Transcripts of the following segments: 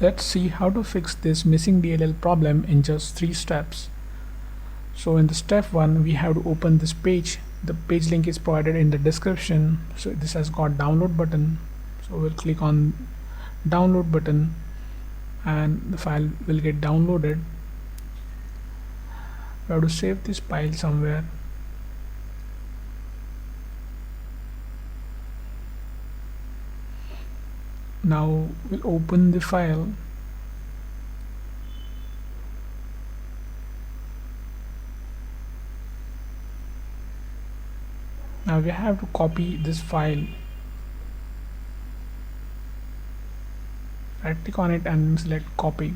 Let's see how to fix this missing DLL problem in just 3 steps. So in the step 1, we have to open this page. The page link is provided in the description. So this has got download button. So we'll click on download button and the file will get downloaded. We have to save this file somewhere. Now we'll open the file. Now we have to copy this file. Right click on it and select copy.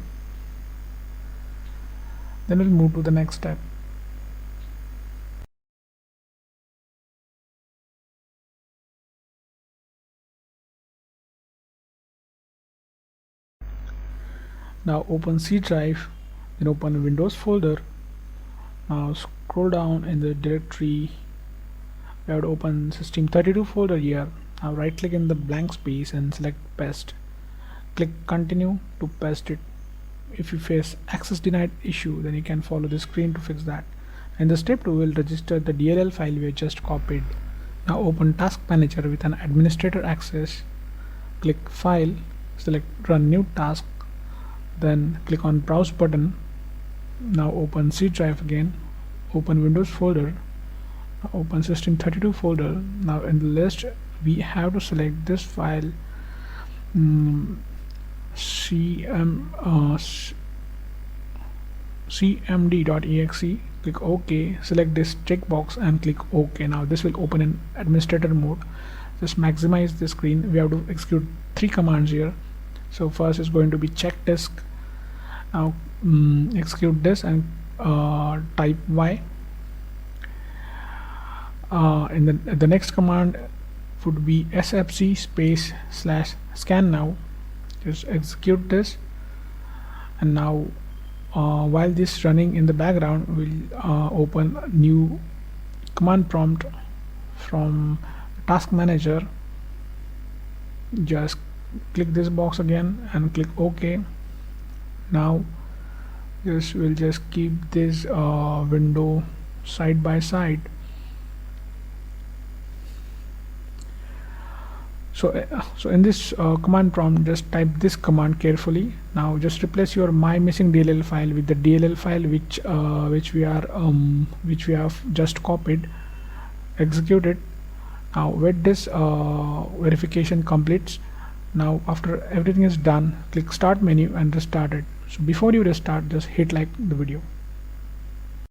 Then we'll move to the next step. Now open C drive, then open Windows folder. Now scroll down in the directory. We have to open System32 folder here. Now right click in the blank space and select paste. Click continue to paste it. If you face access denied issue, then you can follow the screen to fix that. And the step 2 will register the DLL file we just copied. Now open task manager with an administrator access. Click file, select run new task, then click on browse button. Now open C drive again, open Windows folder, open System32 folder. Now in the list we have to select this file, cmd.exe. click OK, select this checkbox and click OK. Now this will open in administrator mode. Just maximize the screen. We have to execute 3 commands here. So first is going to be check disk. Now execute this and type Y. In the next command would be sfc space / scan now. Just execute this, and now while this running in the background, we'll open a new command prompt from task manager. Just click this box again and click OK. Now we'll just keep this window side by side. So in this command prompt, just type this command carefully. Now just replace your my missing DLL file with the DLL file which we have just copied. Execute it. Now wait this verification completes. Now after everything is done, click start menu and restart it. So before you restart, just hit like the video.